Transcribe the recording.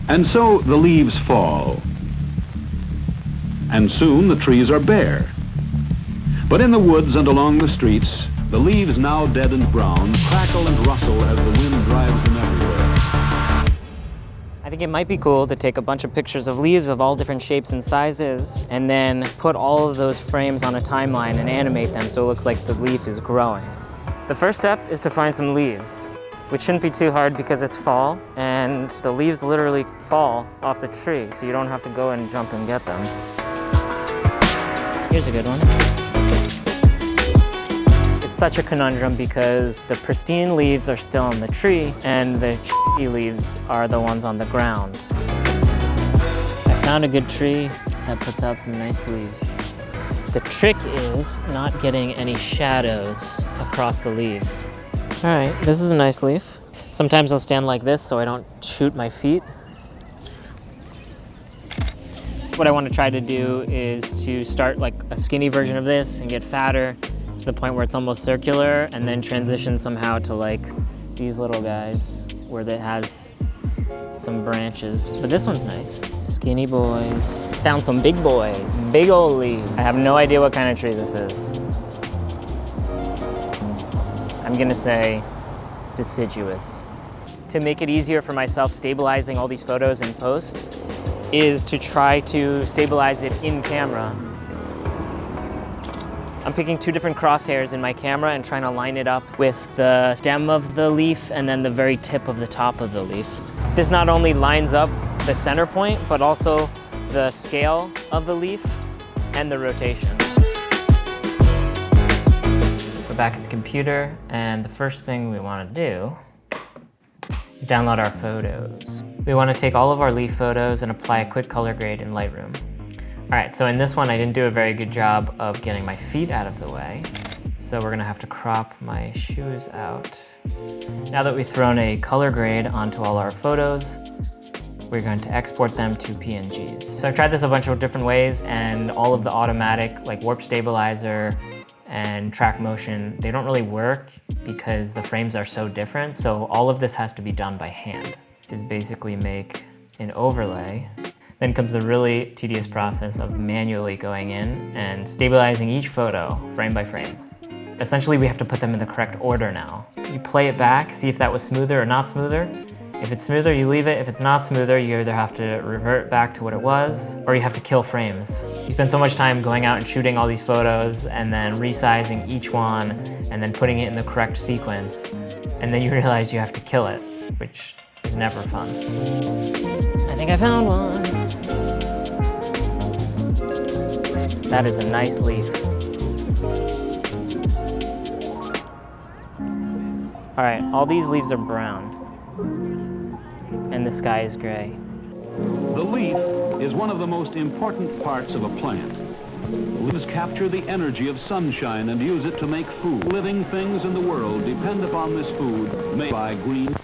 And so the leaves fall. And soon the trees are bare. But in the woods and along the streets, the leaves, now dead and brown, crackle and rustle as the wind drives them everywhere. I think it might be cool to take a bunch of pictures of leaves of all different shapes and sizes, and then put all of those frames on a timeline and animate them so it looks like the leaf is growing. The first step is to find some leaves, which shouldn't be too hard because it's fall, and the leaves literally fall off the tree, so you don't have to go and jump and get them. Here's a good one. It's such a conundrum because the pristine leaves are still on the tree and the shitty leaves are the ones on the ground. I found a good tree that puts out some nice leaves. The trick is not getting any shadows across the leaves. All right, this is a nice leaf. Sometimes I'll stand like this so I don't shoot my feet. What I want to try to do is to start like a skinny version of this and get fatter to the point where it's almost circular, and then transition somehow to like these little guys where it has some branches. But this one's nice. Skinny boys. Found some big boys. Big old leaves. I have no idea what kind of tree this is. I'm gonna say deciduous. To make it easier for myself stabilizing all these photos in post is to try to stabilize it in camera. I'm picking two different crosshairs in my camera and trying to line it up with the stem of the leaf and then the very tip of the top of the leaf. This not only lines up the center point, but also the scale of the leaf and the rotation. We're back at the computer, and the first thing we want to do is download our photos. We want to take all of our leaf photos and apply a quick color grade in Lightroom. All right, so in this one, I didn't do a very good job of getting my feet out of the way. So we're gonna have to crop my shoes out. Now that we've thrown a color grade onto all our photos, we're going to export them to PNGs. So I've tried this a bunch of different ways, and all of the automatic, like warp stabilizer and track motion, they don't really work because the frames are so different. So all of this has to be done by hand. Is basically make an overlay. Then comes the really tedious process of manually going in and stabilizing each photo frame by frame. Essentially, we have to put them in the correct order now. You play it back, see if that was smoother or not smoother. If it's smoother, you leave it. If it's not smoother, you either have to revert back to what it was, or you have to kill frames. You spend so much time going out and shooting all these photos and then resizing each one and then putting it in the correct sequence. And then you realize you have to kill it, which is never fun. I think I found one. That is a nice leaf. All right, all these leaves are brown, and the sky is gray. The leaf is one of the most important parts of a plant. Leaves capture the energy of sunshine and use it to make food. Living things in the world depend upon this food made by green.